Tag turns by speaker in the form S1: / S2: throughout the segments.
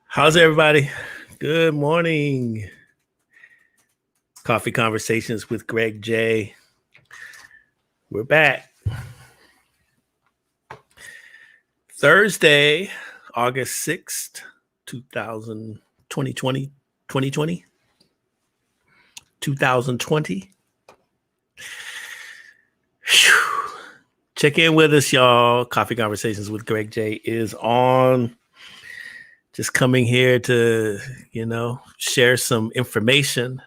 S1: How's everybody? Good morning. Coffee Conversations with Greg J. We're back. Thursday, August 6th, 2020. Check in with us, y'all. Coffee Conversations with Greg J is on. Just coming here to, share some information,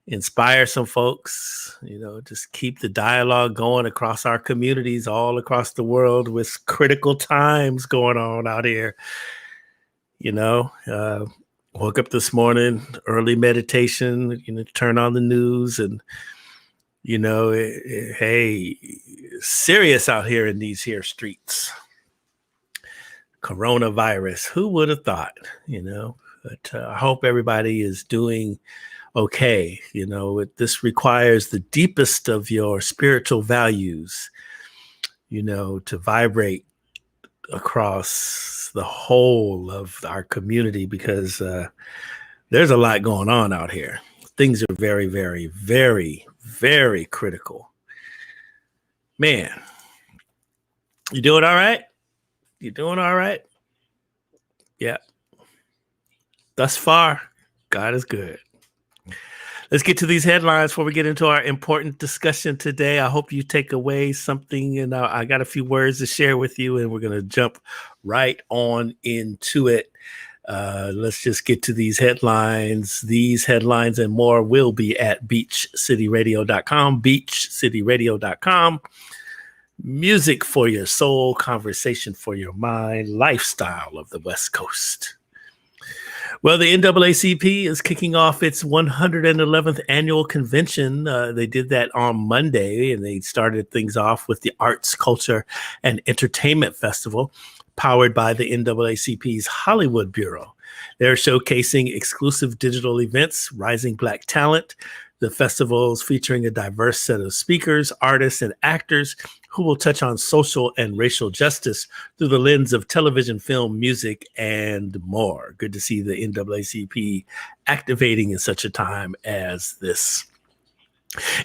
S1: inspire some folks, just keep the dialogue going across our communities all across the world with critical times going on out here. Woke up this morning, early meditation, turn on the news and, hey, serious out here in these here streets. Coronavirus, who would have thought, but I hope everybody is doing okay. This requires the deepest of your spiritual values, to vibrate across the whole of our community because there's a lot going on out here. Things are very, very, very, very critical. Man, you doing all right? You doing all right? Yeah. Thus far, God is good. Let's get to these headlines before we get into our important discussion today. I hope you take away something, and I got a few words to share with you, and we're going to jump right on into it. Let's just get to these headlines. These headlines and more will be at beachcityradio.com, beachcityradio.com. Music for your soul, conversation for your mind, lifestyle of the West Coast. Well, the NAACP is kicking off its 111th annual convention. They did that on Monday, and they started things off with the Arts, Culture, and Entertainment Festival, powered by the NAACP's Hollywood Bureau. They're showcasing exclusive digital events, rising Black talent. The festival's featuring a diverse set of speakers, artists, and actors who will touch on social and racial justice through the lens of television, film, music, and more. Good to see the NAACP activating in such a time as this.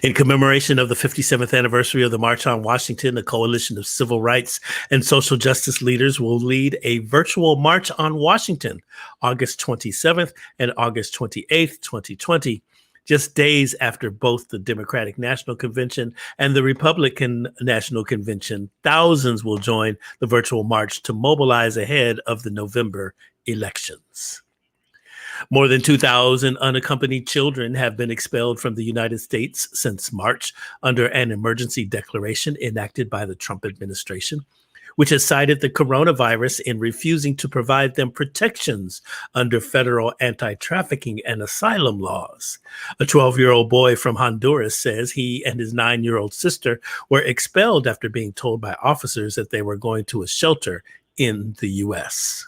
S1: In commemoration of the 57th anniversary of the March on Washington, a coalition of civil rights and social justice leaders will lead a virtual March on Washington, August 27th and August 28th, 2020. Just days after both the Democratic National Convention and the Republican National Convention, thousands will join the virtual march to mobilize ahead of the November elections. More than 2,000 unaccompanied children have been expelled from the United States since March under an emergency declaration enacted by the Trump administration, which has cited the coronavirus in refusing to provide them protections under federal anti-trafficking and asylum laws. A 12-year-old boy from Honduras says he and his 9-year-old sister were expelled after being told by officers that they were going to a shelter in the U.S.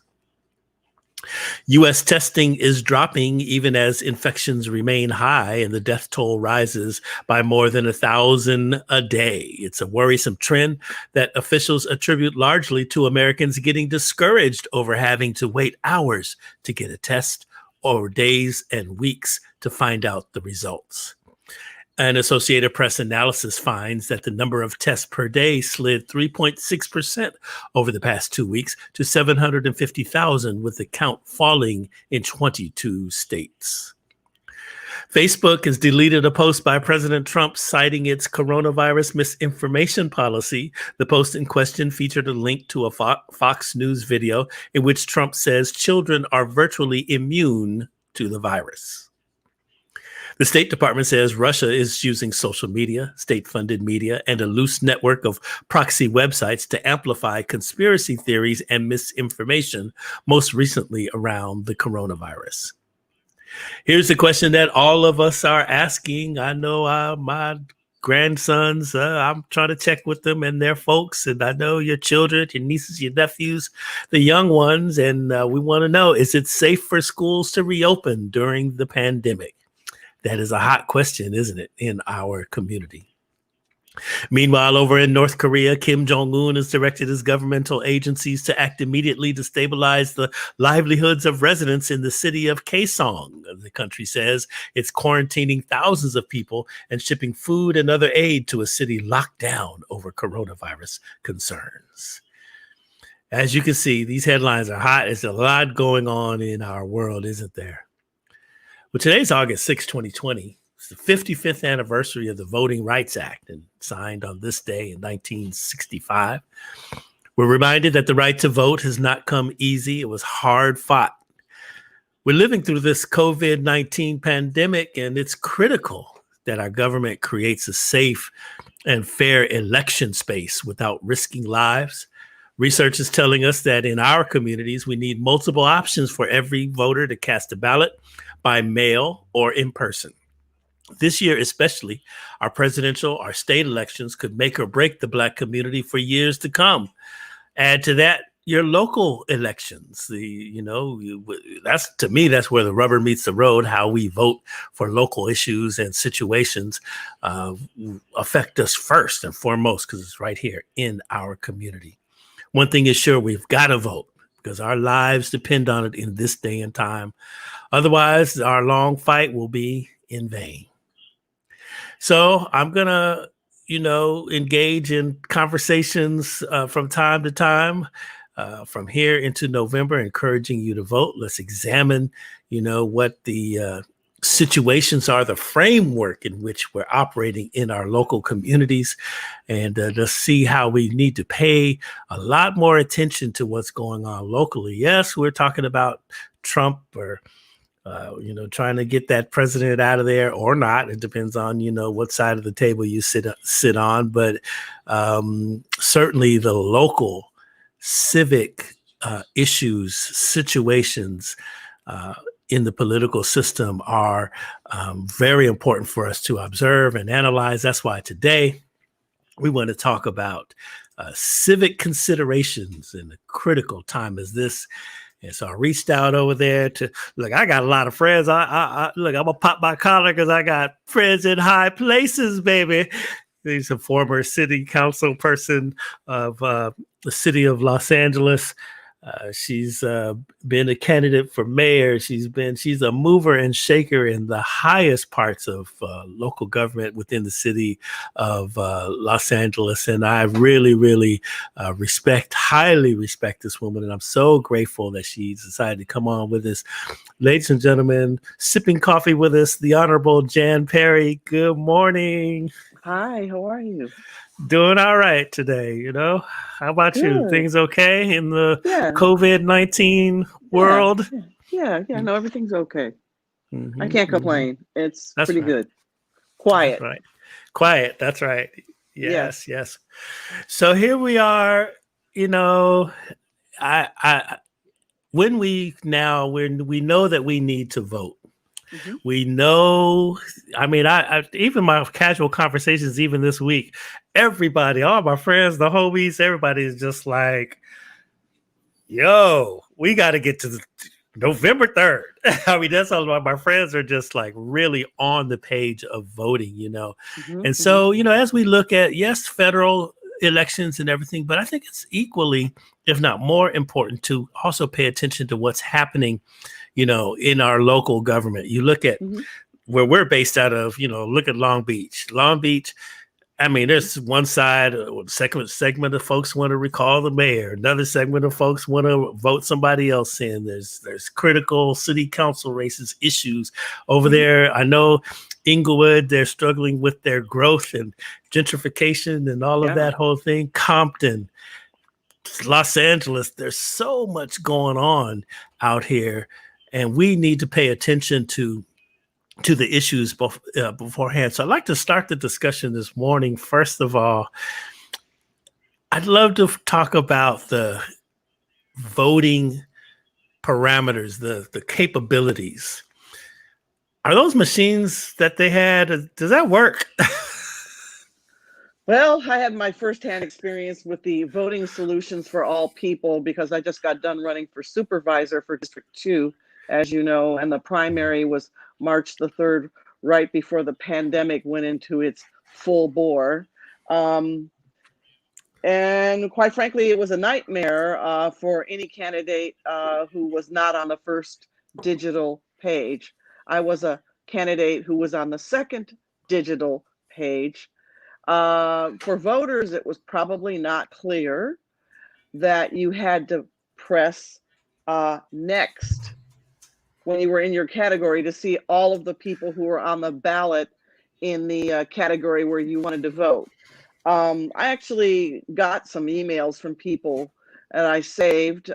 S1: U.S. testing is dropping even as infections remain high and the death toll rises by more than 1,000 a day. It's a worrisome trend that officials attribute largely to Americans getting discouraged over having to wait hours to get a test or days and weeks to find out the results. An Associated Press analysis finds that the number of tests per day slid 3.6% over the past 2 weeks to 750,000, with the count falling in 22 states. Facebook has deleted a post by President Trump citing its coronavirus misinformation policy. The post in question featured a link to a Fox News video in which Trump says children are virtually immune to the virus. The State Department says Russia is using social media, state-funded media, and a loose network of proxy websites to amplify conspiracy theories and misinformation, most recently around the coronavirus. Here's the question that all of us are asking. I know my grandsons, I'm trying to check with them and their folks, and I know your children, your nieces, your nephews, the young ones, and we want to know, is it safe for schools to reopen during the pandemic? That is a hot question, isn't it, in our community? Meanwhile, over in North Korea, Kim Jong-un has directed his governmental agencies to act immediately to stabilize the livelihoods of residents in the city of Kaesong. The country says it's quarantining thousands of people and shipping food and other aid to a city locked down over coronavirus concerns. As you can see, these headlines are hot. There's a lot going on in our world, isn't there? Well, today's August 6, 2020. It's the 55th anniversary of the Voting Rights Act, and signed on this day in 1965. We're reminded that the right to vote has not come easy. It was hard fought. We're living through this COVID-19 pandemic, and it's critical that our government creates a safe and fair election space without risking lives. Research is telling us that in our communities, we need multiple options for every voter to cast a ballot by mail or in person. This year, especially, our presidential, our state elections could make or break the Black community for years to come. Add to that your local elections. That's, to me, that's where the rubber meets the road. How we vote for local issues and situations affect us first and foremost, because it's right here in our community. One thing is sure, we've got to vote because our lives depend on it in this day and time. Otherwise, our long fight will be in vain. So I'm going to, engage in conversations from time to time from here into November, encouraging you to vote. Let's examine, what the situations are, the framework in which we're operating in our local communities, and to see how we need to pay a lot more attention to what's going on locally. Yes, we're talking about Trump or trying to get that president out of there or not. It depends on, what side of the table you sit on. But certainly the local civic issues, situations in the political system are very important for us to observe and analyze. That's why today we want to talk about civic considerations in a critical time as this. And so I reached out over there to look. I got a lot of friends. I'm gonna pop my collar because I got friends in high places, baby. He's a former city council person of the city of Los Angeles. She's been a candidate for mayor. She's a mover and shaker in the highest parts of local government within the city of Los Angeles. And I really, really highly respect this woman. And I'm so grateful that she decided to come on with us. Ladies and gentlemen, sipping coffee with us, the Honorable Jan Perry. Good morning.
S2: Hi, how are you?
S1: Doing all right today, How about you? Things okay in the COVID-19 world?
S2: Yeah, no, everything's okay. Mm-hmm, I can't complain. It's pretty good. Quiet.
S1: That's right. Quiet, that's right. Yes. So here we are, when we know that we need to vote. Mm-hmm. We know, I even my casual conversations, even this week, everybody, all my friends, the homies, everybody is just like, yo, we got to get to November 3rd. That's all my friends are just like really on the page of voting, Mm-hmm. And so, as we look at, yes, federal elections and everything, but I think it's equally, if not more important, to also pay attention to what's happening in our local government. You look at where we're based out of, look at Long Beach. There's one side, second segment of folks want to recall the mayor. Another segment of folks want to vote somebody else in. There's critical city council races, issues over there. I know Inglewood, they're struggling with their growth and gentrification and all of that whole thing. Compton, Los Angeles, there's so much going on out here. And we need to pay attention to the issues beforehand. So I'd like to start the discussion this morning. First of all, I'd love to talk about the voting parameters, the capabilities. Are those machines that they had, does that work?
S2: Well, I had my firsthand experience with the voting solutions for all people because I just got done running for supervisor for District 2. As you know, and the primary was March the 3rd, right before the pandemic went into its full bore. And quite frankly, it was a nightmare for any candidate who was not on the first digital page. I was a candidate who was on the second digital page. For voters, it was probably not clear that you had to press next when you were in your category to see all of the people who were on the ballot in the category where you wanted to vote. I actually got some emails from people that I saved,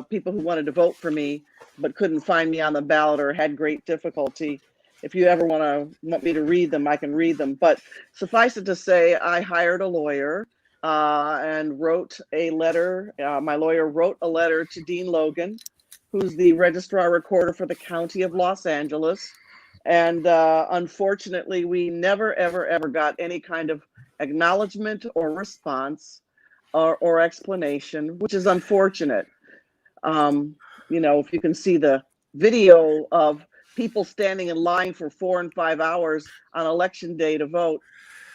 S2: people who wanted to vote for me, but couldn't find me on the ballot or had great difficulty. If you ever want me to read them, I can read them. But suffice it to say, I hired a lawyer and wrote a letter. My lawyer wrote a letter to Dean Logan, who's the registrar recorder for the County of Los Angeles. And unfortunately, we never, ever got any kind of acknowledgement or response or explanation, which is unfortunate. If you can see the video of people standing in line for 4 and 5 hours on election day to vote,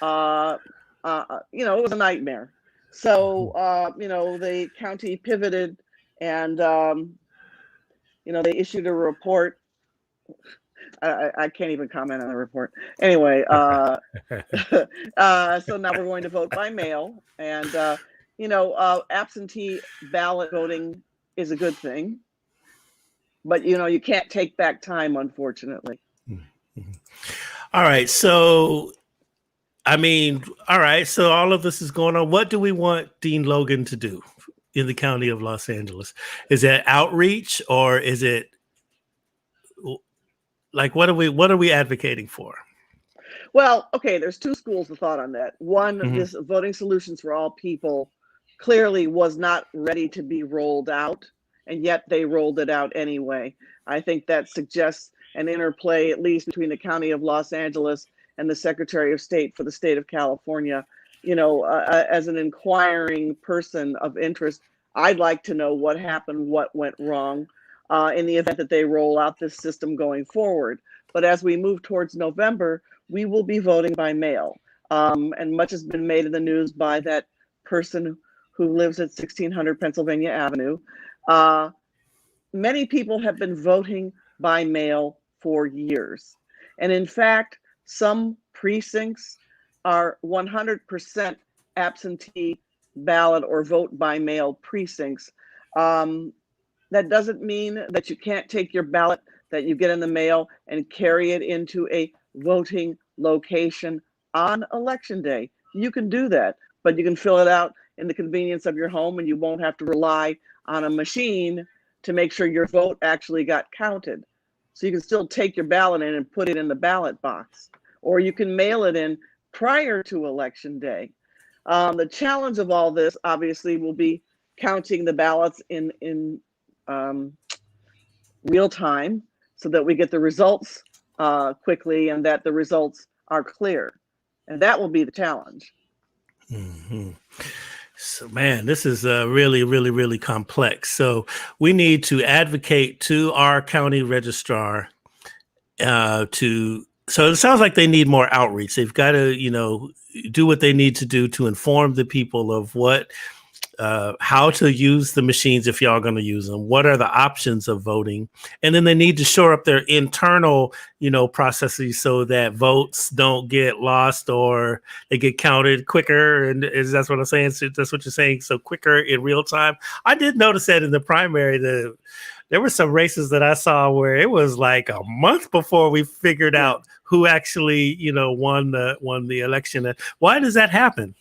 S2: it was a nightmare. So, the county pivoted and, they issued a report. I can't even comment on the report. Anyway, so now we're going to vote by mail, and absentee ballot voting is a good thing, but you can't take back time, unfortunately.
S1: All right, so so all of this is going on. What do we want Dean Logan to do in the County of Los Angeles? Is it outreach, or is it like what are we advocating for?
S2: Well, okay, there's two schools of thought on that. One, this voting solutions for all people clearly was not ready to be rolled out, and yet they rolled it out anyway. I think that suggests an interplay, at least between the County of Los Angeles and the Secretary of State for the state of California. As an inquiring person of interest, I'd like to know what happened, what went wrong in the event that they roll out this system going forward. But as we move towards November, we will be voting by mail. And much has been made in the news by that person who lives at 1600 Pennsylvania Avenue. Many people have been voting by mail for years. And in fact, some precincts are 100% absentee ballot or vote by mail precincts. That doesn't mean that you can't take your ballot that you get in the mail and carry it into a voting location on election day. You can do that, but you can fill it out in the convenience of your home, and you won't have to rely on a machine to make sure your vote actually got counted. So you can still take your ballot in and put it in the ballot box, or you can mail it in prior to election day. The challenge of all this obviously will be counting the ballots in real time so that we get the results quickly and that the results are clear. And that will be the challenge.
S1: So, man, this is really, really, really complex. So we need to advocate to our county registrar so it sounds like they need more outreach. They've got to, do what they need to do to inform the people of how to use the machines if y'all going to use them. What are the options of voting? And then they need to shore up their internal, processes so that votes don't get lost or they get counted quicker. And that's what I'm saying. So that's what you're saying. So quicker in real time. I did notice that in the primary, there were some races that I saw where it was like a month before we figured out who actually, won the election. Why does that happen?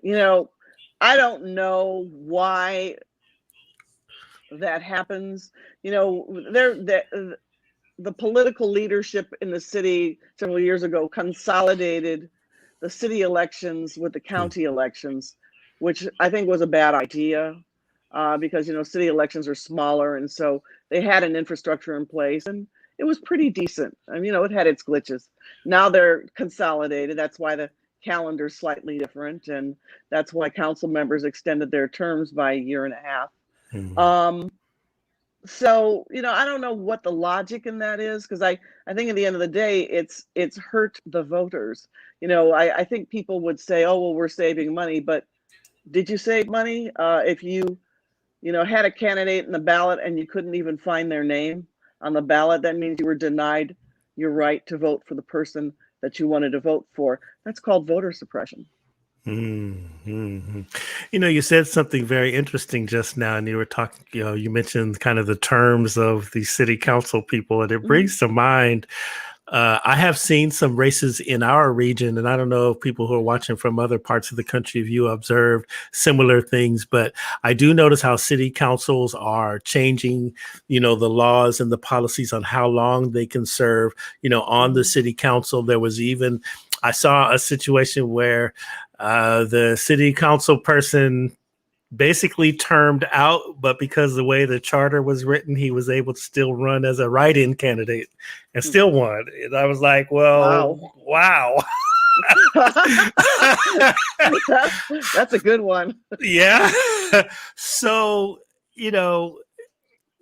S2: I don't know why that happens. The political leadership in the city several years ago consolidated the city elections with the county elections, which I think was a bad idea because, city elections are smaller. And so they had an infrastructure in place and it was pretty decent. It had its glitches. Now they're consolidated. That's why the calendar slightly different, and that's why council members extended their terms by a year and a half. So, I don't know what the logic in that is, because I think at the end of the day, it's hurt the voters. I think people would say, oh, well, we're saving money, but did you save money? If you had a candidate in the ballot and you couldn't even find their name on the ballot, that means you were denied your right to vote for the person that you wanted to vote for. That's called voter suppression.
S1: Mm-hmm. You said something very interesting just now, and you were talking, you mentioned kind of the terms of the city council people, and it brings to mind, I have seen some races in our region, and I don't know if people who are watching from other parts of the country, if you observed similar things, but I do notice how city councils are changing, the laws and the policies on how long they can serve, on the city council. There was even, I saw a situation where the city council person basically termed out, but because the way the charter was written, he was able to still run as a write-in candidate and still won. And I was like, well, wow.
S2: That's a good one.
S1: Yeah. So,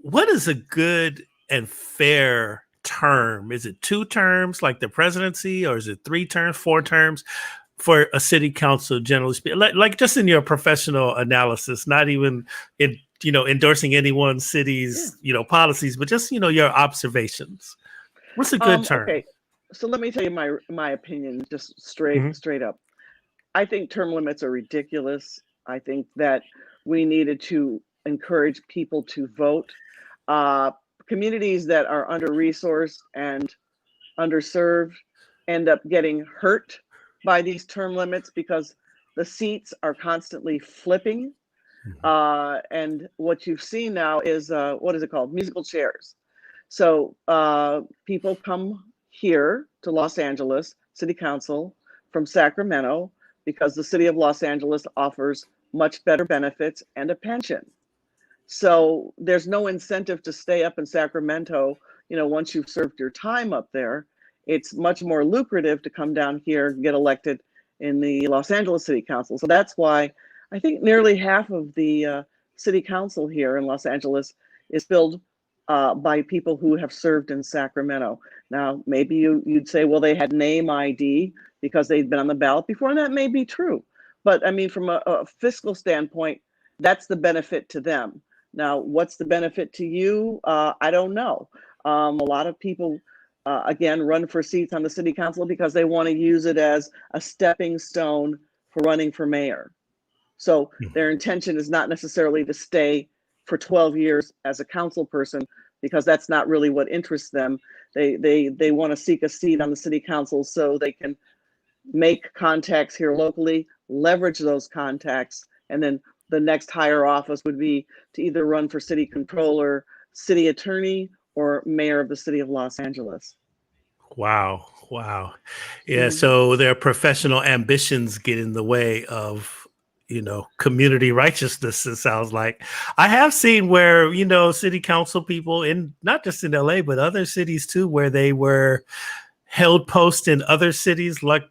S1: what is a good and fair term? Is it 2 terms like the presidency, or is it 3 terms, 4 terms for a city council, generally speaking? Like just in your professional analysis, not even endorsing anyone's city's policies, but just your observations. What's a good term?
S2: Okay, so let me tell you my opinion, just straight up. I think term limits are ridiculous. I think that we needed to encourage people to vote. Communities that are under-resourced and underserved end up getting hurt by these term limits because the seats are constantly flipping. And what you've seen now is, what is it called? Musical chairs. So people come here to Los Angeles City Council from Sacramento because the city of Los Angeles offers much better benefits and a pension. So there's no incentive to stay up in Sacramento, once you've served your time up there. It's much more lucrative to come down here and get elected in the Los Angeles City Council. So that's why I think nearly half of the city council here in Los Angeles is filled by people who have served in Sacramento. Now, maybe you'd say, well, they had name ID because they'd been on the ballot before, and that may be true. But I mean, from a fiscal standpoint, that's the benefit to them. Now, what's the benefit to you? I don't know. A lot of people, again, run for seats on the city council because they want to use it as a stepping stone for running for mayor. So their intention is not necessarily to stay for 12 years as a council person, because that's not really what interests them. They want to seek a seat on the city council so they can make contacts here locally, leverage those contacts, and then the next higher office would be to either run for city controller, city attorney, or mayor of the city of Los Angeles.
S1: Wow. Yeah. So their professional ambitions get in the way of, community righteousness, it sounds like. I have seen where, city council people in, not just in LA, but other cities too, where they were held post in other cities, like,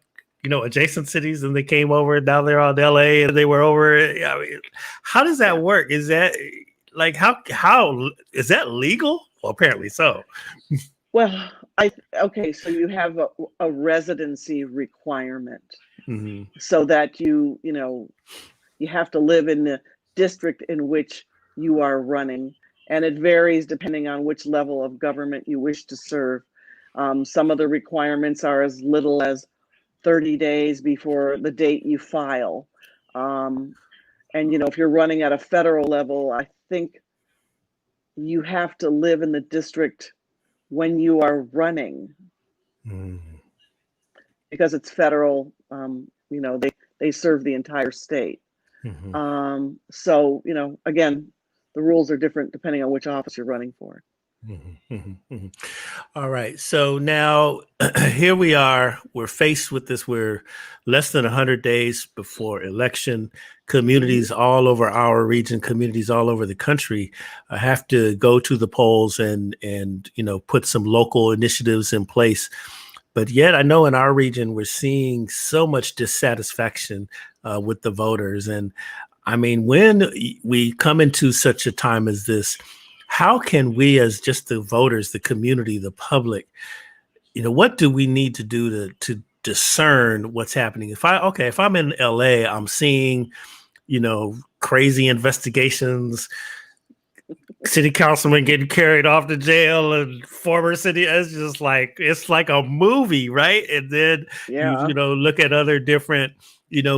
S1: adjacent cities, and they came over, and now they're on LA and they were over. I mean, how does that work? Is that like, how is that legal? Well, apparently so.
S2: Well, okay, so you have a residency requirement, so that you have to live in the district in which you are running, and it varies depending on which level of government you wish to serve. Some of the requirements are as little as 30 days before the date you file. And if you're running at a federal level, I think you have to live in the district when you are running, because it's federal. They serve the entire state. So again, the rules are different depending on which office you're running for.
S1: All right. So now here we are. We're faced with this. We're less than 100 days before election. Communities all over our region, communities all over the country have to go to the polls and put some local initiatives in place. But yet I know in our region, we're seeing so much dissatisfaction with the voters. And I mean, when we come into such a time as this, how can we, as just the voters, the community, the public, what do we need to do to discern what's happening? If I'm in LA, I'm seeing, crazy investigations, city councilman getting carried off to jail, and former city. It's like a movie, right? And then you look at other different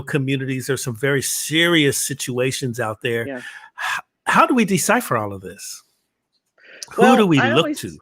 S1: communities. There's some very serious situations out there.
S2: Yeah.
S1: How do we decipher all of this? Who do we look to?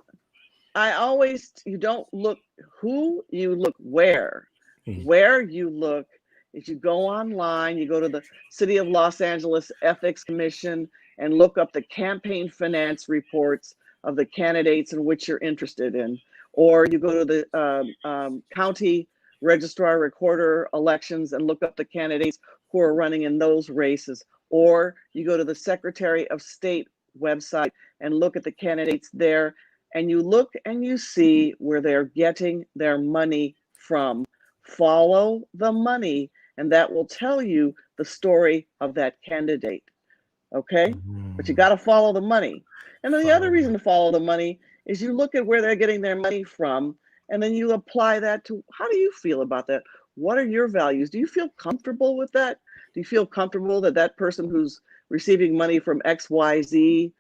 S2: You don't look who, you look where.
S1: Mm-hmm.
S2: Where you look is you go online, you go to the City of Los Angeles Ethics Commission and look up the campaign finance reports of the candidates in which you're interested in. Or you go to the county registrar recorder elections and look up the candidates who are running in those races. Or you go to the Secretary of State website and look at the candidates there, and you look and you see where they're getting their money from. Follow the money, and that will tell you the story of that candidate. Okay?
S1: Mm-hmm.
S2: But you got to follow the money. And then the other reason to follow the money is you look at where they're getting their money from, and then you apply that to, how do you feel about that? What are your values? Do you feel comfortable with that? Do you feel comfortable that that person who's receiving money from XYZ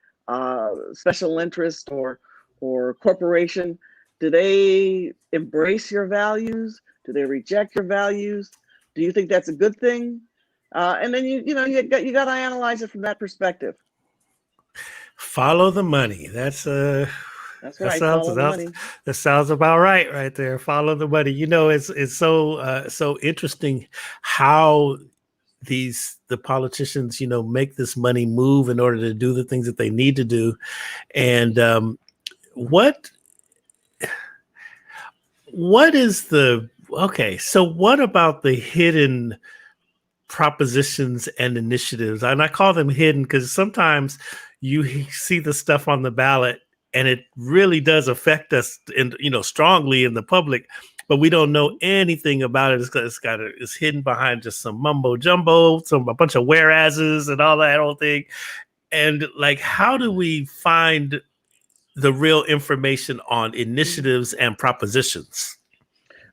S2: special interest or corporation, do they embrace your values? Do they reject your values? Do you think that's a good thing? And then you got to analyze it from that perspective.
S1: Follow the money. That's right.
S2: Follow the money.
S1: That sounds about right there. Follow the money. It's so interesting how the politicians, make this money move in order to do the things that they need to do. And what about the hidden propositions and initiatives? And I call them hidden because sometimes you see the stuff on the ballot and it really does affect us strongly in the public, but we don't know anything about it. It's hidden behind just some mumbo jumbo, a bunch of whereases and all that whole thing. And how do we find the real information on initiatives and propositions?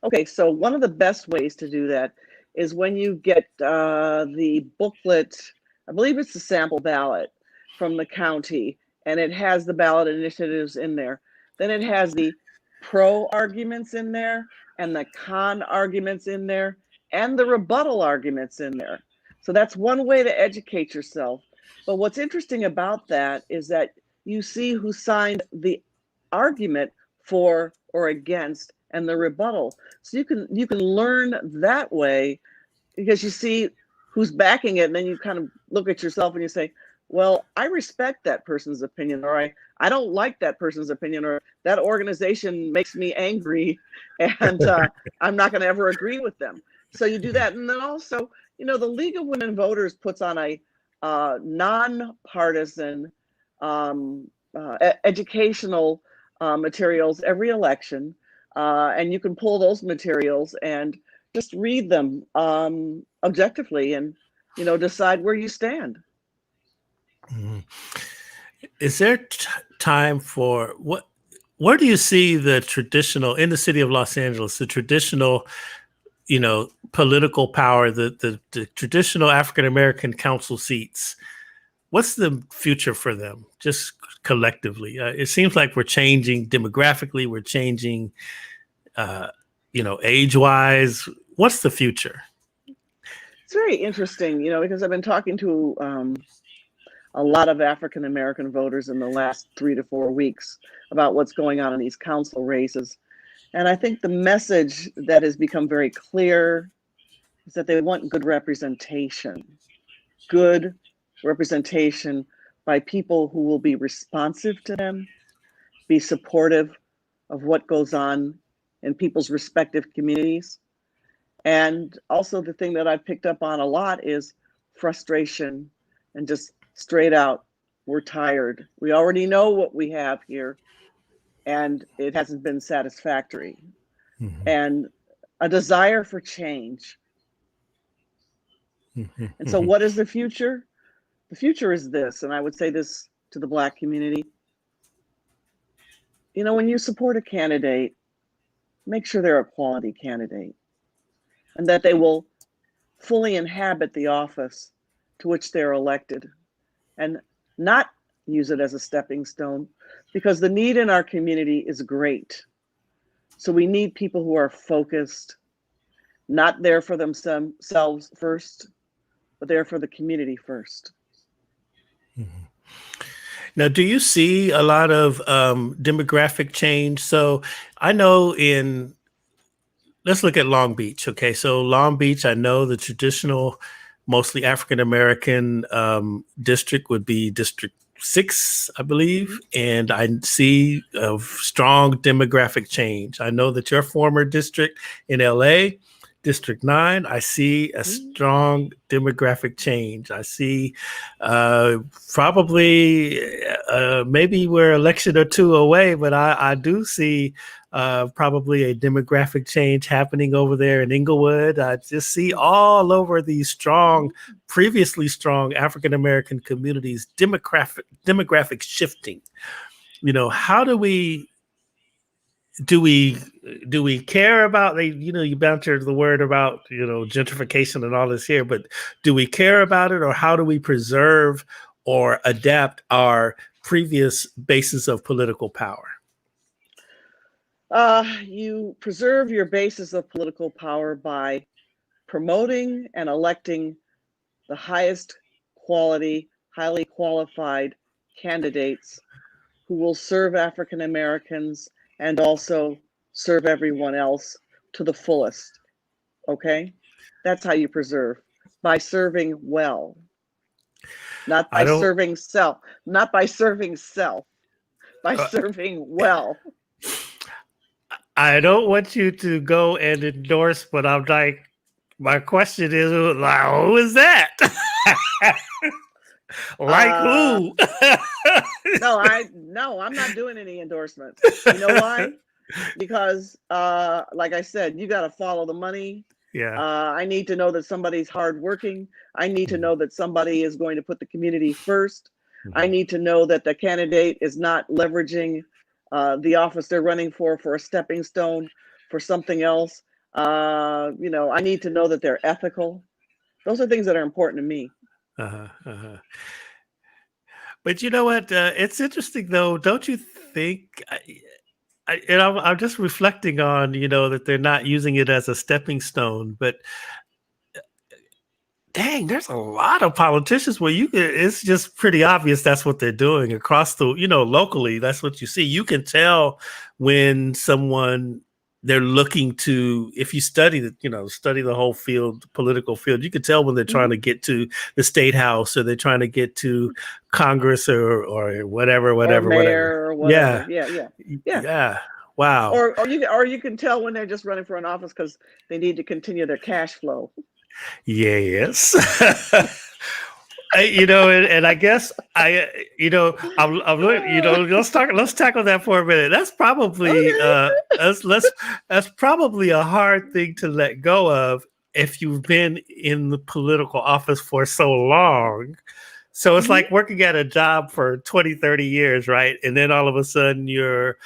S2: Okay, so one of the best ways to do that is when you get the booklet, I believe it's the sample ballot from the county, and it has the ballot initiatives in there. Then it has the pro arguments in there, and the con arguments in there, and the rebuttal arguments in there. So that's one way to educate yourself. But what's interesting about that is that you see who signed the argument for or against and the rebuttal. So you can learn that way because you see who's backing it, and then you kind of look at yourself and you say, well, I respect that person's opinion, or I don't like that person's opinion, or that organization makes me angry, and I'm not going to ever agree with them. So you do that. And then also, the League of Women Voters puts on a nonpartisan educational materials every election, and you can pull those materials and just read them objectively and decide where you stand.
S1: Mm-hmm. Is there time for where do you see the traditional, in the city of Los Angeles, the traditional political power, the traditional African-American council seats? What's the future for them, just collectively? It seems like we're changing demographically. We're changing, age-wise. What's the future?
S2: It's very interesting, because I've been talking to a lot of African-American voters in the last 3 to 4 weeks about what's going on in these council races. And I think the message that has become very clear is that they want good representation by people who will be responsive to them, be supportive of what goes on in people's respective communities. And also the thing that I've picked up on a lot is frustration and just straight out, we're tired. We already know what we have here, and it hasn't been satisfactory. Mm-hmm. And a desire for change. Mm-hmm. And so what is the future? The future is this, and I would say this to the Black community. when you support a candidate, make sure they're a quality candidate and that they will fully inhabit the office to which they're elected and not use it as a stepping stone, because the need in our community is great. So we need people who are focused, not there for themselves first, but there for the community first.
S1: Mm-hmm. Now, do you see a lot of demographic change? So I know let's look at Long Beach. Okay, so Long Beach, I know the traditional, mostly African-American district would be District 6, I believe. And I see a strong demographic change. I know that your former district in LA, District 9, I see a strong demographic change. I see probably maybe we're an election or two away, but I do see probably a demographic change happening over there in Inglewood. I just see all over these previously strong African-American communities, demographic shifting. How do we care about you bantered the word about gentrification and all this here, but do we care about it, or how do we preserve or adapt our previous basis of political power?
S2: You preserve your basis of political power by promoting and electing the highest quality, highly qualified candidates who will serve African Americans and also serve everyone else to the fullest. Okay? That's how you preserve, by serving well. Not by serving self, by serving well.
S1: I don't want you to go and endorse, but I'm like, my question is, like, who is that? Like who?
S2: No, I'm not doing any endorsements. You know why? Because, like I said, you got to follow the money.
S1: Yeah.
S2: I need to know that somebody's hardworking. I need to know that somebody is going to put the community first. I need to know that the candidate is not leveraging the office they're running for a stepping stone for something else. I need to know that they're ethical. Those are things that are important to me.
S1: But you know what? It's interesting, though. Don't you think? I'm just reflecting on, that they're not using it as a stepping stone. But dang, there's a lot of politicians where it's just pretty obvious that's what they're doing across the, locally. That's what you see. You can tell when they're looking to, if you study the whole political field, you can tell when they're trying to get to the state house, or they're trying to get to Congress or whatever.
S2: Or mayor or whatever. Yeah.
S1: Wow.
S2: Or you can tell when they're just running for an office because they need to continue their cash flow.
S1: Yes. And I guess I'm let's tackle that for a minute. That's probably that's probably a hard thing to let go of if you've been in the political office for so long. So it's like working at a job for 20, 30 years, right? And then all of a sudden your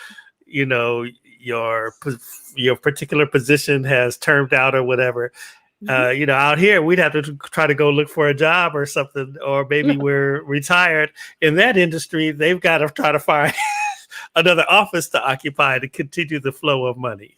S1: particular position has termed out or whatever. Out here, we'd have to try to go look for a job or something, or maybe we're retired. In that industry, they've got to try to find another office to occupy to continue the flow of money.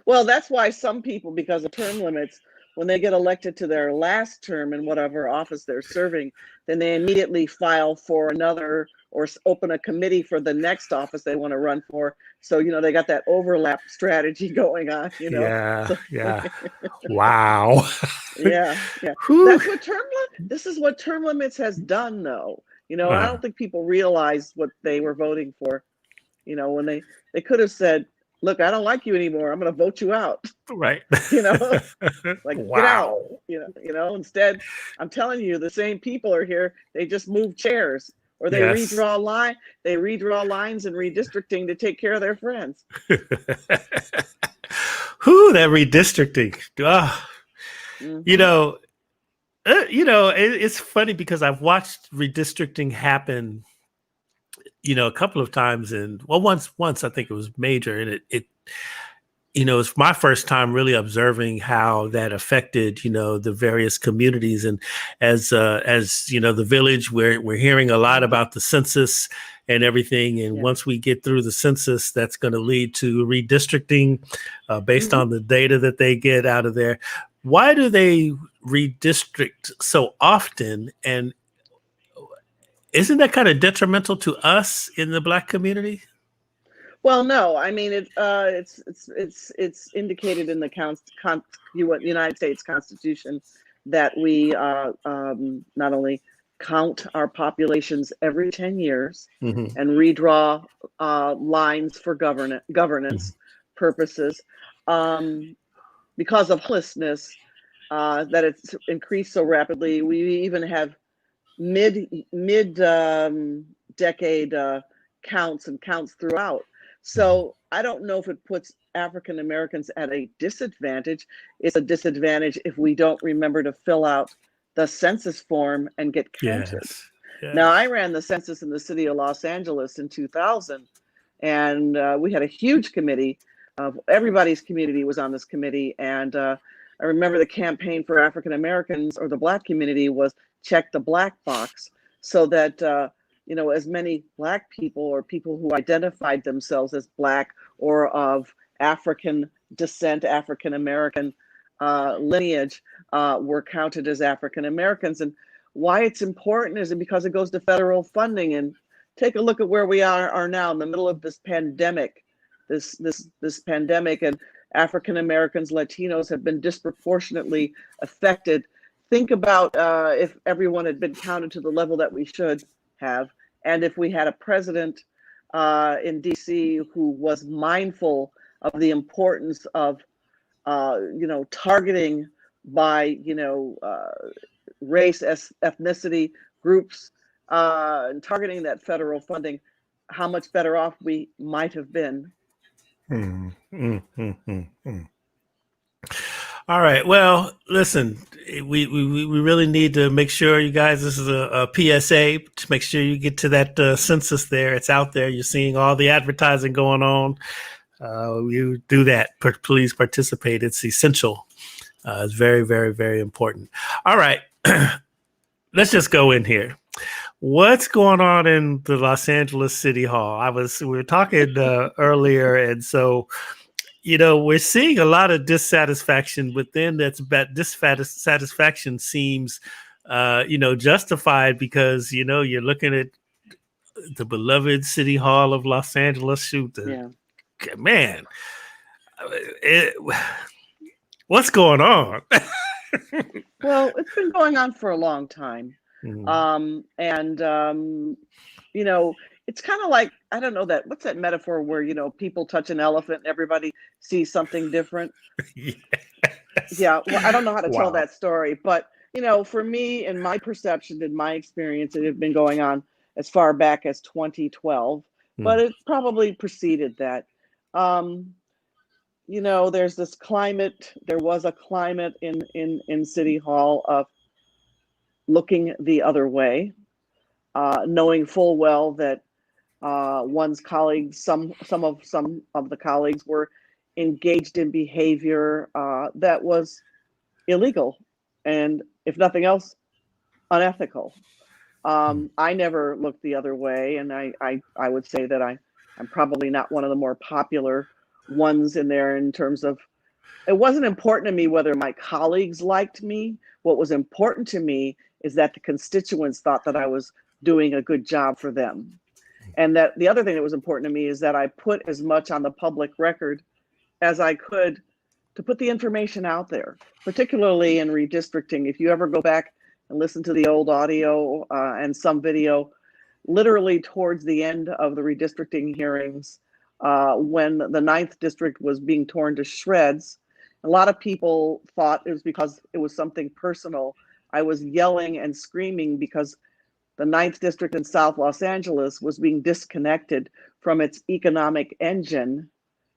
S2: Well, that's why some people, because of term limits, when they get elected to their last term in whatever office they're serving, then they immediately file for another or open a committee for the next office they want to run for. So, they got that overlap strategy going on,
S1: Yeah,
S2: So,
S1: yeah. Wow.
S2: Yeah. This is what term limits has done, though. I don't think people realize what they were voting for. When they could have said, look, I don't like you anymore. I'm going to vote you out.
S1: Right.
S2: Like,
S1: wow.
S2: Get out. Instead, I'm telling you, the same people are here. They just move chairs, or they redraw lines and redistricting to take care of their friends.
S1: Who that redistricting? It's funny because I've watched redistricting happen a couple of times, and well, once I think it was major, and it's my first time really observing how that affected, the various communities. And as the village, we're hearing a lot about the census and everything. And once we get through the census, that's going to lead to redistricting based on the data that they get out of there. Why do they redistrict so often? And isn't that kind of detrimental to us in the Black community?
S2: Well, no, I mean it's indicated in the United States Constitution that we not only count our populations every 10 years and redraw lines for governance purposes, because of homelessness that it's increased so rapidly. We even have mid decade counts throughout. So I don't know if it puts African Americans at a disadvantage. It's a disadvantage if we don't remember to fill out the census form and get counted. Yes. Now, I ran the census in the city of Los Angeles in 2000, and we had a huge committee. Everybody's community was on this committee, and I remember the campaign for African Americans or the Black community was check the black box, so that as many Black people or people who identified themselves as Black or of African descent, African American lineage, were counted as African Americans. And why it's important is because it goes to federal funding. And take a look at where we are now in the middle of this pandemic, this pandemic, and African Americans, Latinos have been disproportionately affected. Think about if everyone had been counted to the level that we should have, and if we had a president in DC who was mindful of the importance of targeting by race, ethnicity groups, and targeting that federal funding, how much better off we might have been.
S1: All right. Well, listen, we really need to make sure, you guys, this is a PSA to make sure you get to that census there. It's out there. You're seeing all the advertising going on. You do that. Please participate. It's essential. It's very, very, very important. All right. Let's just go in here. What's going on in the Los Angeles City Hall? We were talking earlier, and so we're seeing a lot of dissatisfaction within that. Dissatisfaction seems, justified because, you're looking at the beloved City Hall of Los Angeles. Man, what's going on?
S2: Well, it's been going on for a long time. It's kind of like, I don't know, what's that metaphor where, people touch an elephant and everybody sees something different? Yes. Yeah. Well, I don't know how to tell that story, but, for me and my perception and my experience, it had been going on as far back as 2012, but it probably preceded that. There's this climate, there was a climate in City Hall of looking the other way, knowing full well that one's colleagues, some of the colleagues were engaged in behavior that was illegal and, if nothing else, unethical. I never looked the other way, and I would say that I'm probably not one of the more popular ones in there in terms of, it wasn't important to me whether my colleagues liked me. What was important to me is that the constituents thought that I was doing a good job for them. And that the other thing that was important to me is that I put as much on the public record as I could to put the information out there, particularly in redistricting. If you ever go back and listen to the old audio and some video, literally towards the end of the redistricting hearings, when the 9th district was being torn to shreds, a lot of people thought it was because it was something personal. I was yelling and screaming because the 9th district in South Los Angeles was being disconnected from its economic engine,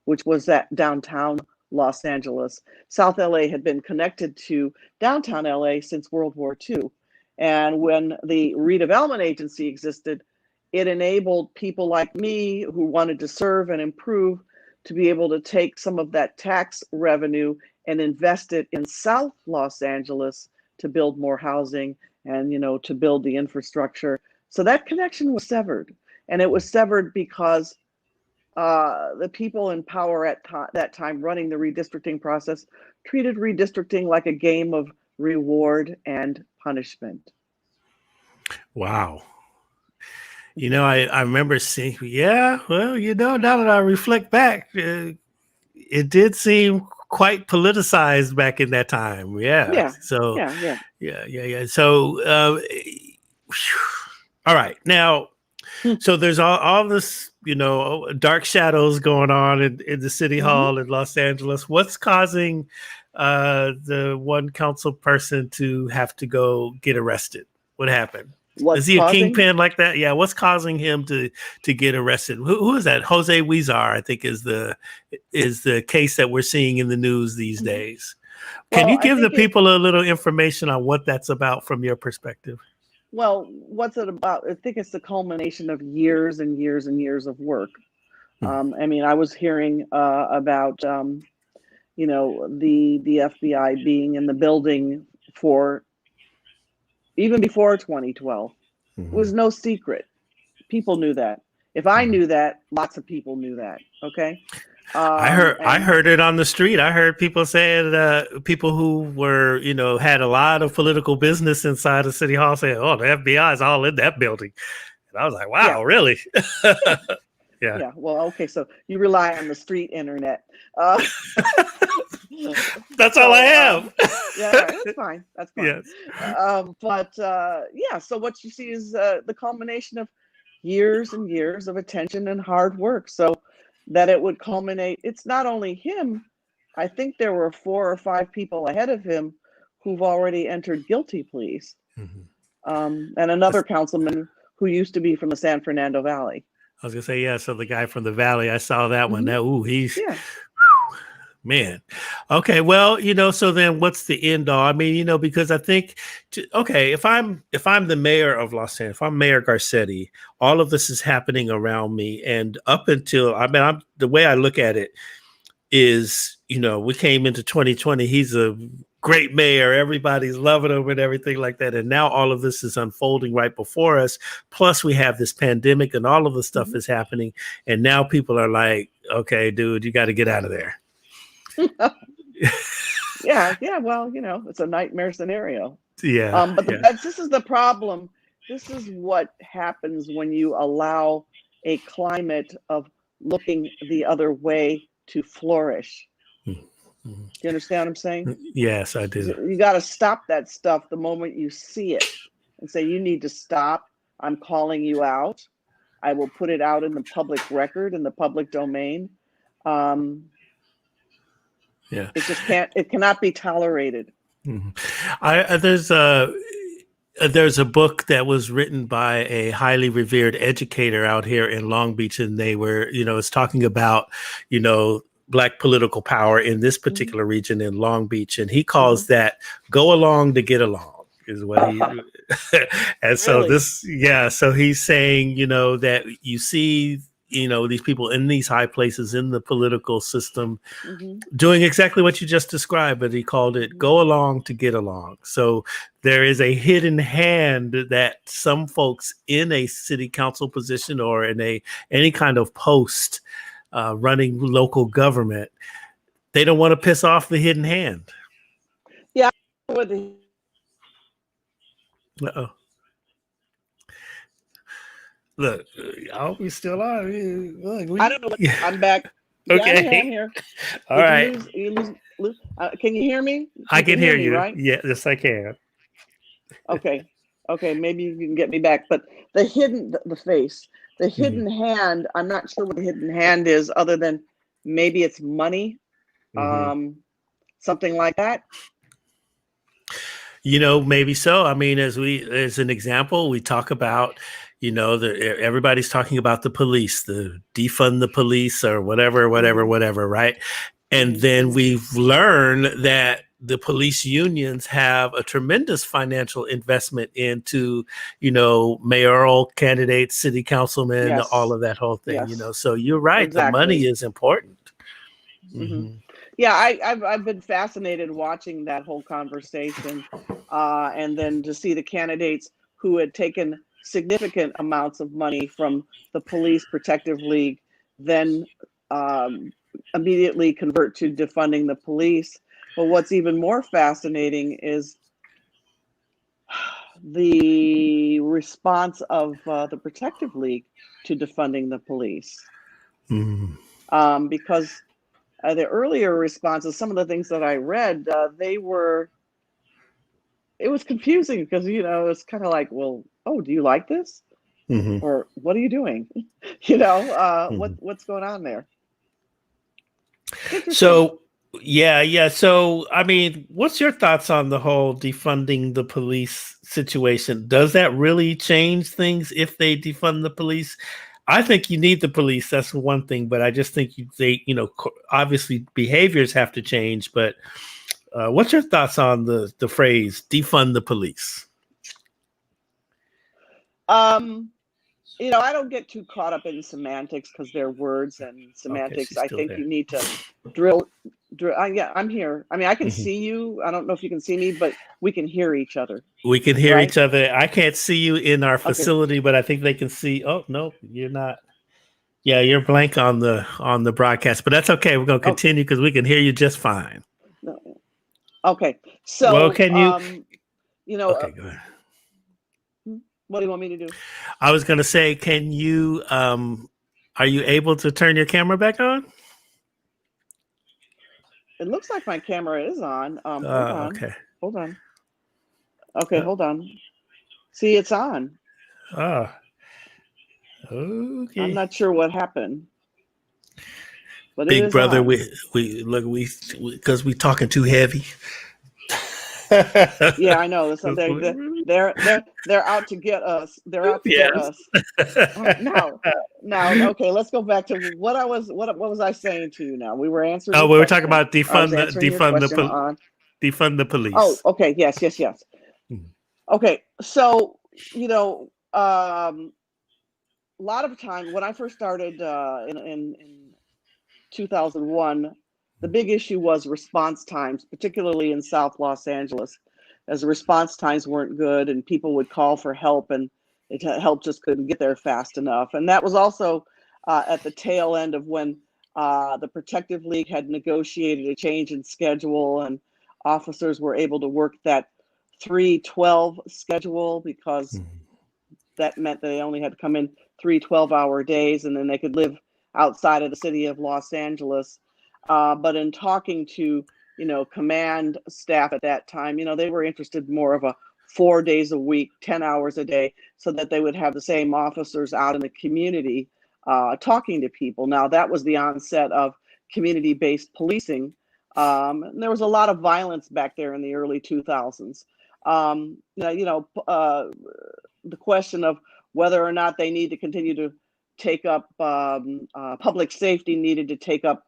S2: which was that downtown Los Angeles. South LA had been connected to downtown LA since World War II. And when the redevelopment agency existed, it enabled people like me who wanted to serve and improve to be able to take some of that tax revenue and invest it in South Los Angeles to build more housing and, to build the infrastructure. So that connection was severed. And it was severed because the people in power at that time running the redistricting process treated redistricting like a game of reward and punishment.
S1: Wow. I remember seeing, now that I reflect back, it did seem quite politicized back in that time. Yeah.
S2: Yeah.
S1: So,
S2: Yeah.
S1: So, all right. Now, so there's all this, dark shadows going on in the city hall in Los Angeles. What's causing the one council person to have to go get arrested? What happened? Is he a kingpin like that? Yeah. What's causing him to get arrested? Who is that? Jose Huizar, I think, is the case that we're seeing in the news these days. Can you give the people a little information on what that's about from your perspective?
S2: Well, what's it about? I think it's the culmination of years and years and years of work. I was hearing about, the FBI being in the building for even before 2012. It was no secret. People knew that. If I knew that, lots of people knew that. Okay.
S1: I heard it on the street. I heard people saying, people who were, had a lot of political business inside of City Hall saying, "Oh, the FBI is all in that building." And I was like, "Wow, really?"
S2: Yeah. Well, okay. So you rely on the street internet.
S1: That's all I have.
S2: That's fine. That's fine.
S1: Yes.
S2: So what you see is the culmination of years and years of attention and hard work. So that it would culminate. It's not only him. I think there were 4 or 5 people ahead of him who've already entered guilty pleas. And another councilman who used to be from the San Fernando Valley.
S1: I was gonna say, yeah. So the guy from the Valley, I saw that one. He's man. Okay, well, so then what's the end all? I mean, because I think, if I'm the mayor of Los Angeles, if I'm Mayor Garcetti, all of this is happening around me, and up until the way I look at it is, we came into 2020. He's a great mayor. Everybody's loving him and everything like that. And now all of this is unfolding right before us. Plus, we have this pandemic, and all of the stuff is happening. And now people are like, "Okay, dude, you got to get out of there."
S2: Yeah. Well, it's a nightmare scenario.
S1: Yeah.
S2: But this is the problem. This is what happens when you allow a climate of looking the other way to flourish. Do you understand what I'm saying?
S1: Yes, I do.
S2: You got to stop that stuff the moment you see it and say, "You need to stop. I'm calling you out. I will put it out in the public record, in the public domain." It just cannot be tolerated.
S1: There's a book that was written by a highly revered educator out here in Long Beach, and they were, it's talking about, Black political power in this particular region in Long Beach, and he calls that "go along to get along" is what he. And so so he's saying, that you see, these people in these high places in the political system doing exactly what you just described, but he called it "go along to get along." So there is a hidden hand that some folks in a city council position or in any kind of post running local government, they don't want to piss off the hidden hand.
S2: Yeah.
S1: Uh-oh. Look, I hope you still are.
S2: I don't know. I'm back.
S1: Okay.
S2: Yeah, I'm here.
S1: All right.
S2: Can you hear me?
S1: I can hear you.
S2: Right?
S1: Yes, I can.
S2: Okay. Maybe you can get me back. But the hidden hand, I'm not sure what the hidden hand is, other than maybe it's money, something like that.
S1: Maybe so. I mean, as an example, we talk about, everybody's talking about the police, the defund the police or whatever, right? And then we've learned that the police unions have a tremendous financial investment into, mayoral candidates, city councilmen, all
S2: Yes.
S1: of that whole thing,
S2: Yes.
S1: So you're right. The money
S2: Exactly.
S1: is important.
S2: Mm-hmm. Yeah, I've been fascinated watching that whole conversation, and then to see the candidates who had taken significant amounts of money from the Police Protective League, then um, immediately convert to defunding the police. But what's even more fascinating is the response of the Protective League to defunding the police,
S1: Mm.
S2: because the earlier responses, some of the things that I read, it was confusing because, it's kind of like, well, oh, do you like this?
S1: Mm-hmm.
S2: Or what are you doing? What's going on there? Interesting.
S1: So, yeah. So, I mean, what's your thoughts on the whole defunding the police situation? Does that really change things if they defund the police? I think you need the police. That's one thing, but I just think obviously behaviors have to change. But what's your thoughts on the phrase defund the police?
S2: I don't get too caught up in semantics because they're words and semantics.
S1: Okay,
S2: I think you need to drill. Yeah, I'm here. I mean, I can see you. I don't know if you can see me, but we can hear each other.
S1: We can hear each other. I can't see you in our facility,
S2: Okay.
S1: but I think they can see. Oh no, you're not. Yeah, you're blank on the broadcast, but that's okay. We're gonna continue because we can hear you just fine.
S2: Okay. So,
S1: well, can you?
S2: Okay, go ahead. What do you want me to do?
S1: I was gonna say, can you? Are you able to turn your camera back on?
S2: It looks like my camera is on. Hold on.
S1: Okay.
S2: Hold on. Okay, hold on. See, it's on.
S1: Oh. Okay.
S2: I'm not sure what happened. But
S1: Big
S2: it is
S1: brother,
S2: on.
S1: we because we talking too heavy.
S2: Yeah, I know. So they're out to get us. They're out to get us. Now, okay. Let's go back to what was I saying to you? Now we were answering.
S1: Oh, we were talking about defund the police.
S2: Oh, okay. Yes. Okay. So a lot of time when I first started in 2001. The big issue was response times, particularly in South Los Angeles, as the response times weren't good and people would call for help and help just couldn't get there fast enough. And that was also at the tail end of when the Protective League had negotiated a change in schedule and officers were able to work that 3/12 schedule because that meant that they only had to come in 3 12-hour days and then they could live outside of the city of Los Angeles. But in talking to, command staff at that time, they were interested more of a 4 days a week, 10 hours a day, so that they would have the same officers out in the community talking to people. Now, that was the onset of community-based policing. And there was a lot of violence back there in the early 2000s. The question of whether or not they need to continue to take up public safety needed to take up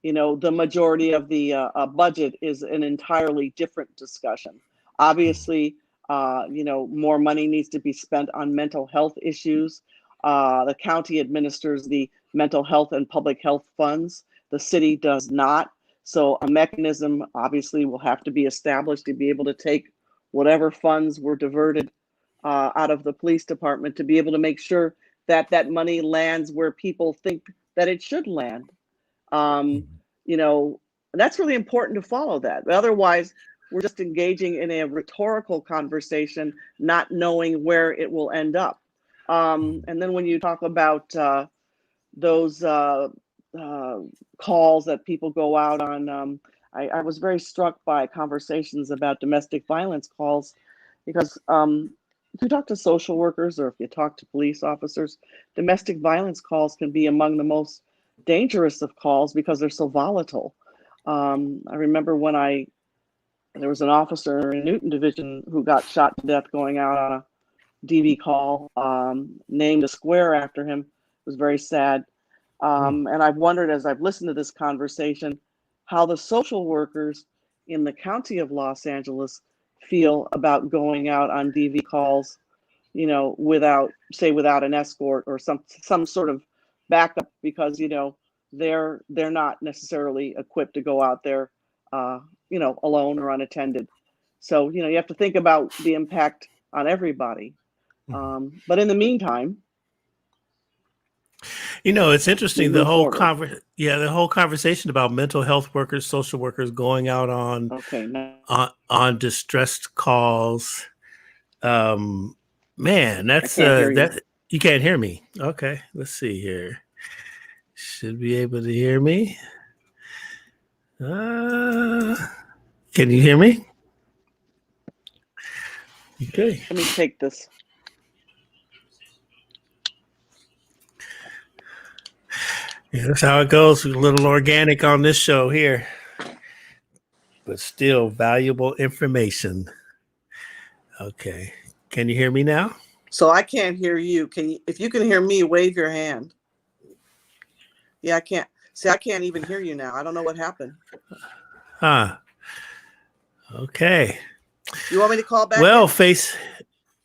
S2: the majority of the budget is an entirely different discussion. Obviously, more money needs to be spent on mental health issues. The county administers the mental health and public health funds. The city does not. So a mechanism obviously will have to be established to be able to take whatever funds were diverted out of the police department to be able to make sure that that money lands where people think that it should land. That's really important to follow that. Otherwise, we're just engaging in a rhetorical conversation, not knowing where it will end up. And then when you talk about those calls that people go out on, I was very struck by conversations about domestic violence calls because if you talk to social workers or if you talk to police officers, domestic violence calls can be among the most dangerous of calls because they're so volatile. I remember when there was an officer in Newton Division who got shot to death going out on a DV call, named a square after him. It was very sad. And I've wondered as I've listened to this conversation, how the social workers in the county of Los Angeles feel about going out on DV calls, you know, without an escort or some sort of backup, because, you know, they're not necessarily equipped to go out there, you know, alone or unattended. So, you know, you have to think about the impact on everybody. But in the meantime,
S1: you know, it's interesting,
S2: we
S1: the
S2: move
S1: whole
S2: forward.
S1: the whole conversation about mental health workers, social workers going out on
S2: Okay, now
S1: on distressed calls. Man,
S2: I
S1: that's
S2: can't hear you.
S1: that you can't hear me. Okay, let's see here. Should be able to hear me. Can you hear me? Okay.
S2: Let me take this.
S1: Yeah, that's how it goes. A little organic on this show here, but still valuable information. Okay. Can you hear me now?
S2: So I can't hear you. Can you? If you can hear me, wave your hand. Yeah, I can't. See, I can't even hear you now. I don't know what happened.
S1: Huh. Okay.
S2: You want me to call back?
S1: Well,
S2: in?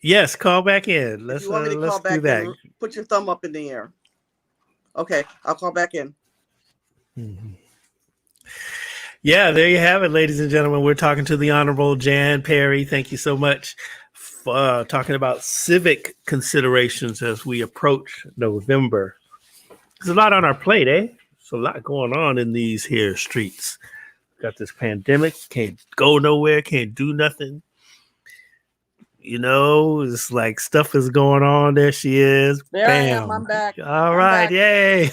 S1: Yes, call back in.
S2: If you want me to call back in, put your thumb up in the air. Okay, I'll call back in.
S1: Mm-hmm. Yeah, there you have it, ladies and gentlemen. We're talking to the Honorable Jan Perry. Thank you so much for talking about civic considerations as we approach November. There's a lot on our plate, eh? There's a lot going on in these here streets. Got this pandemic, can't go nowhere, can't do nothing. You know, it's like stuff is going on. There she is.
S2: There
S1: Bam.
S2: I am. I'm back.
S1: All right. Yay.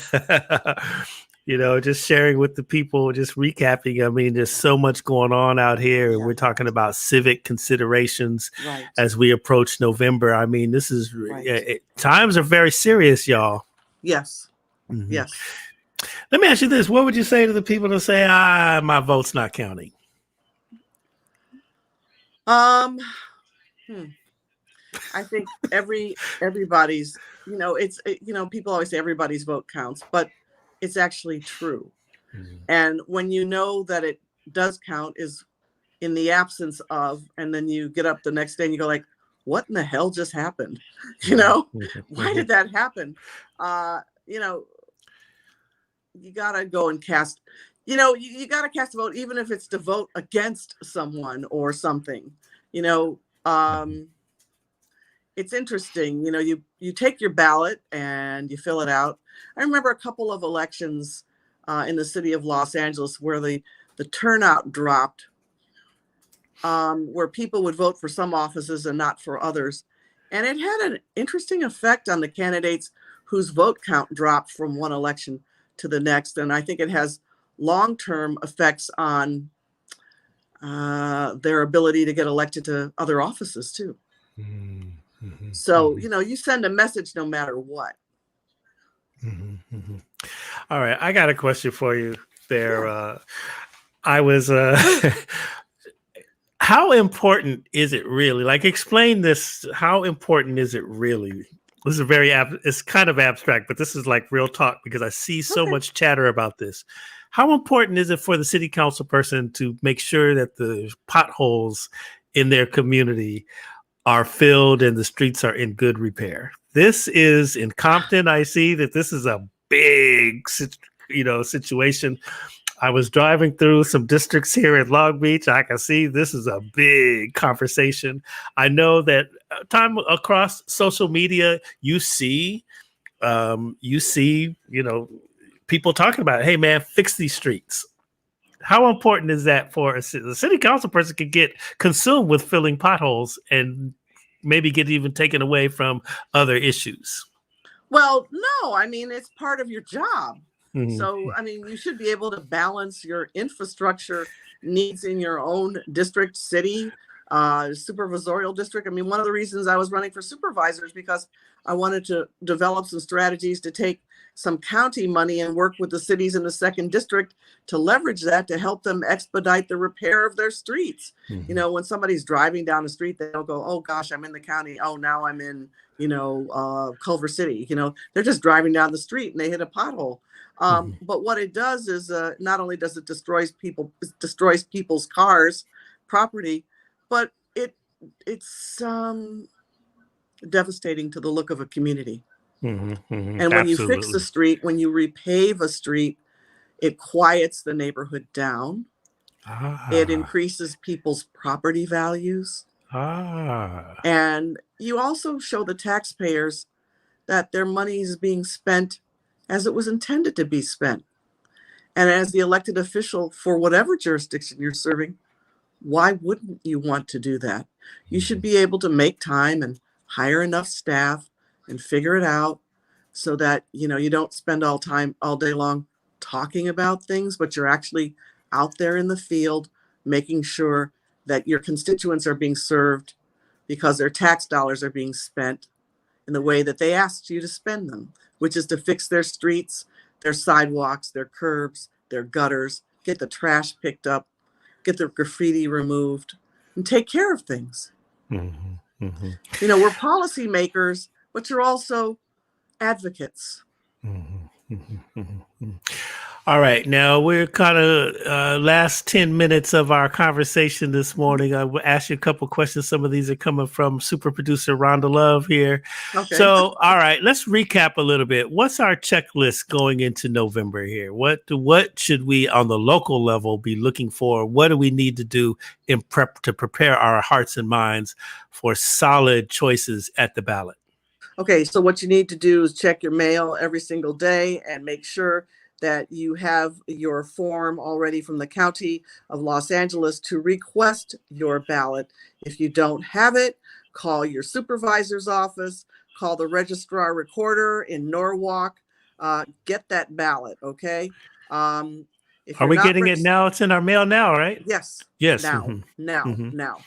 S1: You know, just sharing with the people, just recapping. I mean, there's so much going on out here. And we're talking about civic considerations as we approach November. I mean, this is times are very serious, y'all.
S2: Yes. Mm-hmm. Yes.
S1: Let me ask you this. What would you say to the people that say, my vote's not counting?
S2: I think everybody's, you know, people always say everybody's vote counts, but it's actually true. Mm-hmm. And when you know that it does count is in the absence of, and then you get up the next day and you go like, what in the hell just happened? You know, why did that happen? You know, you gotta go and cast, you know, you gotta cast a vote, even if it's to vote against someone or something, you know. It's interesting, you know, you take your ballot and you fill it out. I remember a couple of elections in the city of Los Angeles where the turnout dropped, where people would vote for some offices and not for others. And it had an interesting effect on the candidates whose vote count dropped from one election to the next. And I think it has long-term effects on their ability to get elected to other offices too. Mm-hmm. So, you know, you send a message no matter what.
S1: Mm-hmm. All right. I got a question for you there. Yeah. I was, how important is it really? Like, explain this. How important is it really? This is it's kind of abstract, but this is like real talk because I see so much chatter about this. How important is it for the city council person to make sure that the potholes in their community are filled and the streets are in good repair? This is in Compton. I see that this is a big, you know, situation. I was driving through some districts here in Long Beach. I can see this is a big conversation. I know that time across social media, you see, you know, people talking about, hey man, fix these streets. How important is that for the city council person could get consumed with filling potholes and maybe get even taken away from other issues?
S2: Well, no, I mean, it's part of your job. Mm-hmm. So, I mean, you should be able to balance your infrastructure needs in your own district, city, supervisorial district. I mean, one of the reasons I was running for supervisor is because I wanted to develop some strategies to take some county money and work with the cities in the second district to leverage that to help them expedite the repair of their streets.
S1: Mhm.
S2: You know, when somebody's driving down the street, they don't go, oh gosh, I'm in the county. Oh, now I'm in, Culver City. You know, they're just driving down the street and they hit a pothole.
S1: Mhm.
S2: But what it does is not only does it destroys people's cars, property, but it's devastating to the look of a community.
S1: Mhm. Mhm.
S2: And when you fix a
S1: Absolutely.
S2: street, when you repave a street, it quiets the neighborhood down. It
S1: Ah.
S2: increases people's property values.
S1: Ah.
S2: And you also show the taxpayers that their money is being spent as it was intended to be spent. And as the elected official for whatever jurisdiction you're serving, why wouldn't you want to do that? You should
S1: Mhm.
S2: be able to make time and hire enough staff and figure it out so that you don't spend all day long talking about things, but you're actually out there in the field making sure that your constituents are being served because their tax dollars are being spent in the way that they asked you to spend them, which is to fix their streets, their sidewalks, their curbs, their gutters, get the trash picked up, get the graffiti removed, and take care of things.
S1: Mhm. Mhm.
S2: We're policymakers, but you're also advocates.
S1: Mhm. Mhm. Mhm. Mhm. All right, now we're kind of last 10 minutes of our conversation this morning. I will ask you a couple questions. Some of these are coming from super producer Rhonda Love here.
S2: Okay.
S1: So, all right, let's recap a little bit. What's our checklist going into November here? What should we on the local level be looking for? What do we need to do in prep to prepare our hearts and minds for solid choices at the ballot?
S2: Okay, so what you need to do is check your mail every single day and make sure that you have your form already from the County of Los Angeles to request your ballot. If you don't have it, call your supervisor's office, call the registrar recorder in Norwalk, get that ballot, okay? If
S1: Are
S2: you're
S1: we
S2: not
S1: getting it
S2: registered,
S1: now? It's in our mail now, right?
S2: yes,
S1: Yes.
S2: now,
S1: Hmm.
S2: now,
S1: Hmm.
S2: now.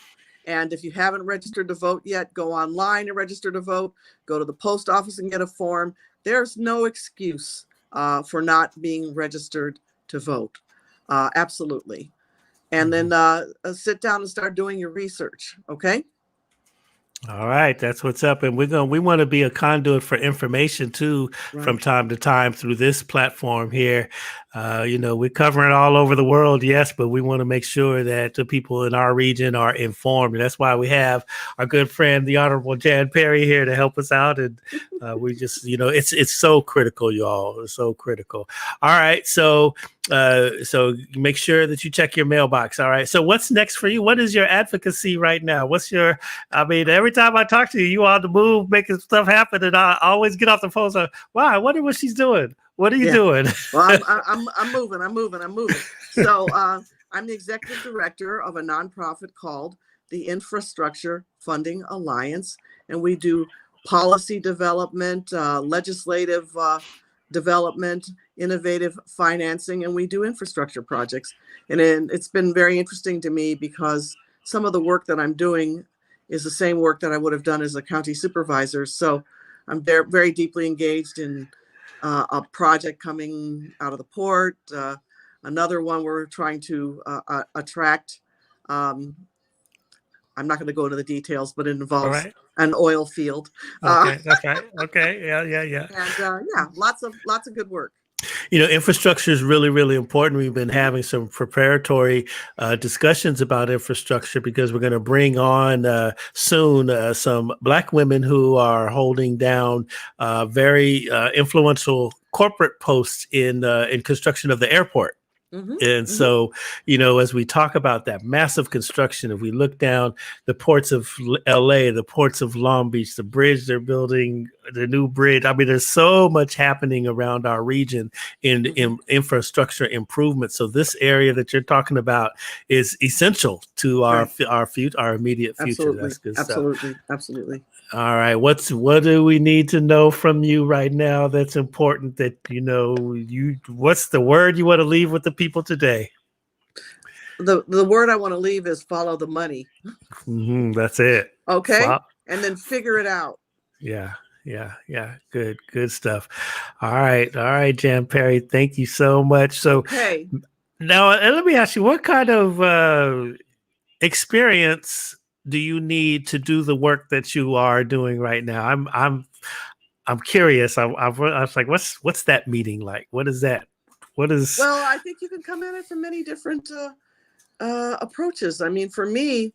S2: And if you haven't registered to vote yet, go online and register to vote. Go to the post office and get a form. There's no excuse for not being registered to vote. Absolutely. And then sit down and start doing your research. Okay.
S1: All right, that's what's up, and we want to be a conduit for information too from
S2: Right.
S1: time to time through this platform here. We're covering all over the world, yes, but we want to make sure that the people in our region are informed. And that's why we have our good friend, the Honorable Jan Perry, here to help us out. And we just, it's so critical, y'all. It's so critical. All right, so make sure that you check your mailbox. All right. So what's next for you? What is your advocacy right now? I mean, every time I talk to you, you on the move, making stuff happen, and I always get off the phone. So, wow, I wonder what she's doing. What are you
S2: Yeah.
S1: doing?
S2: Well, I'm moving. So I'm the executive director of a nonprofit called the Infrastructure Funding Alliance, and we do policy development, legislative development, innovative financing, and we do infrastructure projects. And it's been very interesting to me because some of the work that I'm doing is the same work that I would have done as a county supervisor. So I'm very, very deeply engaged in a project coming out of the port, another one we're trying to attract. Um, I'm not going to go into the details, but it
S1: All
S2: involves
S1: right.
S2: an oil field. Uh,
S1: Okay. That's right. Okay. Yeah. Yeah. Yeah.
S2: and yeah, lots of good work.
S1: Infrastructure is really, really important. We've been
S2: Mhm.
S1: having some preparatory discussions about infrastructure because we're going to bring on soon some Black women who are holding down very influential corporate posts in construction of the airport.
S2: Mhm.
S1: And
S2: Mhm.
S1: so, as we talk about that massive construction, if we look down the ports of LA, the ports of Long Beach, the bridge they're building, the new bridge, I mean, there's so much happening around our region in
S2: Mhm.
S1: infrastructure improvement. So this area that you're talking about is essential to
S2: Right.
S1: our immediate future.
S2: Absolutely.
S1: That's good stuff.
S2: Absolutely. Absolutely.
S1: All right. What do we need to know from you right now that's important that what's the word you want to leave with the people today?
S2: the word I want to leave is follow the money.
S1: That's it.
S2: Okay. And then figure it out.
S1: Yeah. Good stuff. All right, Jan Perry. Thank you so much. So
S2: okay.
S1: Now let me ask you, what kind of experience do you need to do the work that you are doing right now? I'm curious. I was like, what's that meeting like? What is that? What is?
S2: Well, I think you can come at it from many different approaches. I mean, for me,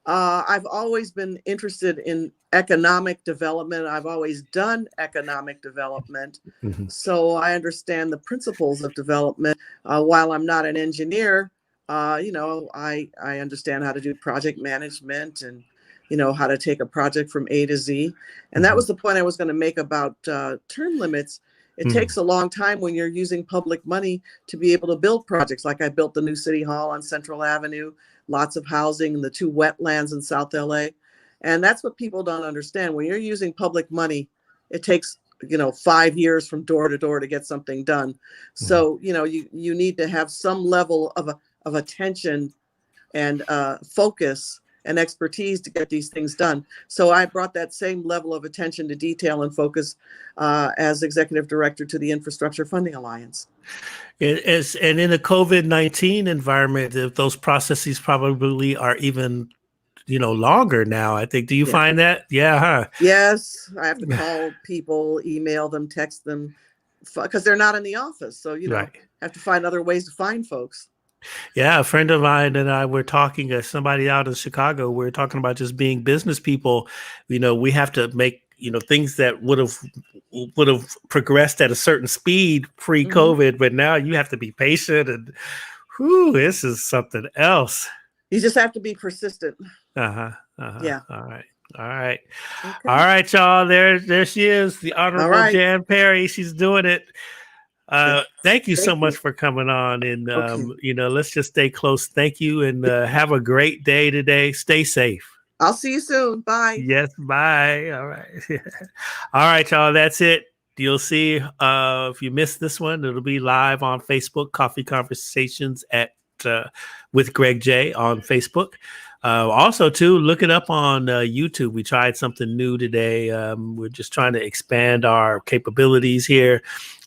S2: I've always been interested in economic development. I've always done economic development.
S1: Mm-hmm.
S2: So I understand the principles of development. While I'm not an engineer, I understand how to do project management and, how to take a project from A to Z. And that was the point I was going to make about term limits. It takes a long time when you're using public money to be able to build projects. Like I built the new City Hall on Central Avenue, lots of housing, and the 2 wetlands in South LA. And that's what people don't understand. When you're using public money, it takes 5 years from door to door to get something done. So, you need to have some level of attention and focus and expertise to get these things done. So I brought that same level of attention to detail and focus as executive director to the Infrastructure Funding Alliance.
S1: And in a COVID-19 environment, those processes probably are even longer now, I think. Do you find that? Yeah. Huh?
S2: Yes. I have to call people, email them, text them, because they're not in the office. So, have to find other ways to find folks.
S1: Yeah. A friend of mine and I were talking to somebody out in Chicago. We were talking about just being business people. We have to make, things that would have progressed at a certain speed pre-COVID, but now you have to be patient and this is something else.
S2: You just have to be persistent.
S1: Yeah. All right.
S2: Okay.
S1: All right, y'all. There she is, the Honorable Jan Perry. She's doing it. Thank you so much for coming on. And, let's just stay close. Thank you. And have a great day today. Stay safe.
S2: I'll see you soon. Bye.
S1: Yes. Bye. All right. All right, y'all. That's it. You'll see if you missed this one, it'll be live on Facebook, Coffee Conversations with Greg J on Facebook. Also, too, look it up on YouTube. We tried something new today. We're just trying to expand our capabilities here.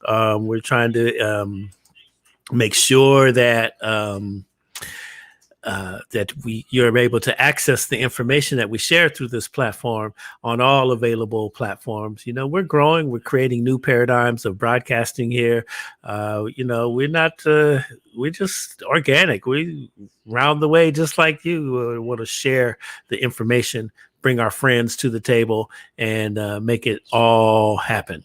S1: We're trying to make sure that you're able to access the information that we share through this platform on all available platforms. We're growing. We're creating new paradigms of broadcasting here. We're just organic. We round the way, just like you, want to share the information, bring our friends to the table, and make it all happen.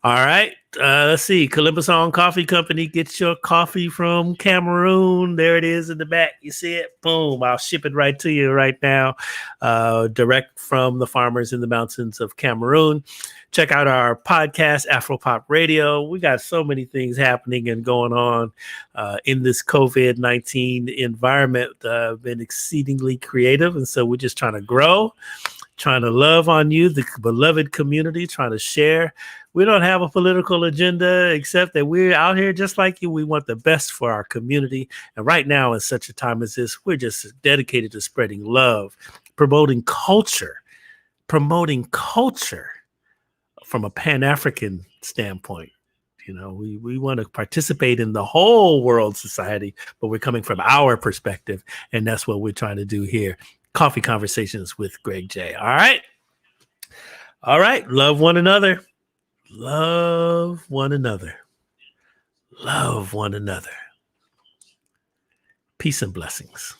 S1: All right. Let's see. Columbus On Coffee Company. Get your coffee from Cameroon. There it is in the back. You see it? Boom. I'll ship it right to you right now. Direct from the farmers in the mountains of Cameroon. Check out our podcast, Afropop Radio. We got so many things happening and going on in this COVID-19 environment. Been exceedingly creative. And so we're just trying to grow, trying to love on you, the beloved community, trying to share. We don't have a political agenda, except that we're out here just like you. We want the best for our community. And right now, in such a time as this, we're just dedicated to spreading love, promoting culture from a Pan-African standpoint. We want to participate in the whole world society, but we're coming from our perspective. And that's what we're trying to do here. Coffee Conversations with Greg J. All right. Love one another. Love one another. Love one another. Peace and blessings.